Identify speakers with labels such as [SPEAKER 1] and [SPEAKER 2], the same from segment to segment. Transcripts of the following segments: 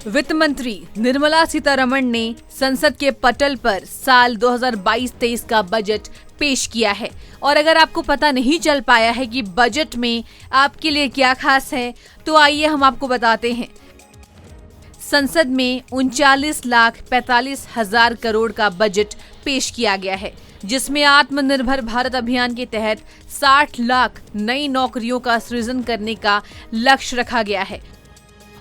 [SPEAKER 1] वित्त मंत्री निर्मला सीतारमण ने संसद के पटल पर साल 2022-23 का बजट पेश किया है। और अगर आपको पता नहीं चल पाया है कि बजट में आपके लिए क्या खास है, तो आइए हम आपको बताते हैं। संसद में 39,45,000 करोड़ का बजट पेश किया गया है, जिसमें आत्मनिर्भर भारत अभियान के तहत 60 लाख नई नौकरियों का सृजन करने का लक्ष्य रखा गया है।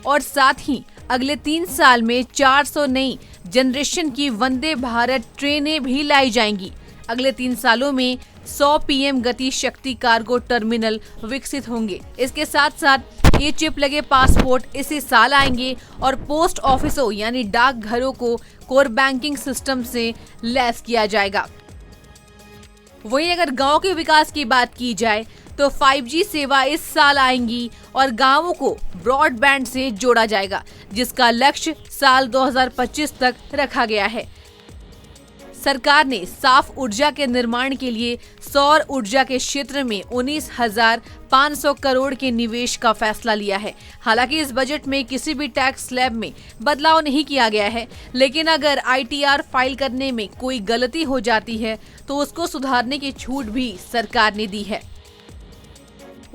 [SPEAKER 1] और साथ ही अगले 3 साल में 400 नई जनरेशन की वंदे भारत ट्रेनें भी लाई जाएंगी। अगले 3 सालों में 100 पीएम गति शक्ति कार्गो टर्मिनल विकसित होंगे। इसके साथ साथ ये चिप लगे पासपोर्ट इसी साल आएंगे और पोस्ट ऑफिसों यानी डाकघरों को कोर बैंकिंग सिस्टम से लैस किया जाएगा। वहीं अगर गांव के विकास की बात की जाए तो 5G सेवा इस साल आएंगी और गांवों को ब्रॉडबैंड से जोड़ा जाएगा, जिसका लक्ष्य साल 2025 तक रखा गया है। सरकार ने साफ ऊर्जा के निर्माण के लिए सौर ऊर्जा के क्षेत्र में 19,500 करोड़ के निवेश का फैसला लिया है। हालांकि इस बजट में किसी भी टैक्स स्लैब में बदलाव नहीं किया गया है, लेकिन अगर ITR फाइल करने में कोई गलती हो जाती है तो उसको सुधारने की छूट भी सरकार ने दी है।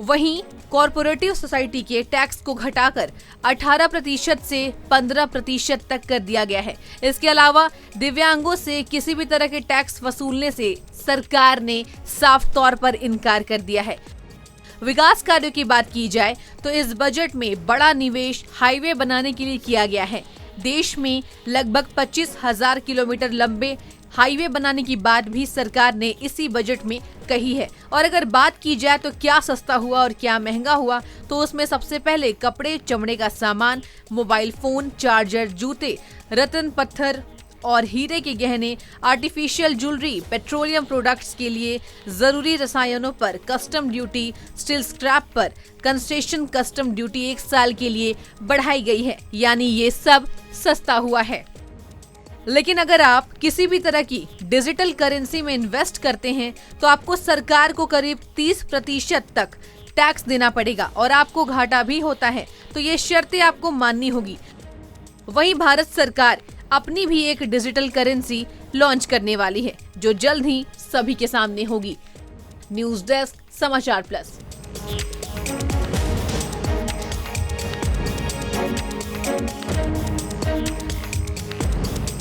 [SPEAKER 1] वहीं कॉरपोरेटिव सोसाइटी के टैक्स को घटाकर 18% से 15% तक कर दिया गया है। इसके अलावा दिव्यांगों से किसी भी तरह के टैक्स वसूलने से सरकार ने साफ तौर पर इनकार कर दिया है। विकास कार्यों की बात की जाए तो इस बजट में बड़ा निवेश हाईवे बनाने के लिए किया गया है। देश में लगभग 25,000 किलोमीटर लंबे हाईवे बनाने की बात भी सरकार ने इसी बजट में कही है। और अगर बात की जाए तो क्या सस्ता हुआ और क्या महंगा हुआ, तो उसमें सबसे पहले कपड़े, चमड़े का सामान, मोबाइल फोन, चार्जर, जूते, रत्न पत्थर और हीरे के गहने, आर्टिफिशियल ज्वेलरी, पेट्रोलियम प्रोडक्ट्स के लिए जरूरी रसायनों पर कस्टम ड्यूटी, स्टील स्क्रैप पर कंसेशन कस्टम ड्यूटी 1 साल के लिए बढ़ाई गई है। यानी ये सब सस्ता हुआ है। लेकिन अगर आप किसी भी तरह की डिजिटल करेंसी में इन्वेस्ट करते हैं तो आपको सरकार को करीब 30% तक टैक्स देना पड़ेगा और आपको घाटा भी होता है, तो ये शर्तें आपको माननी होगी। वहीं भारत सरकार अपनी भी एक डिजिटल करेंसी लॉन्च करने वाली है, जो जल्द ही सभी के सामने होगी। न्यूज़ डेस्क, समाचार प्लस।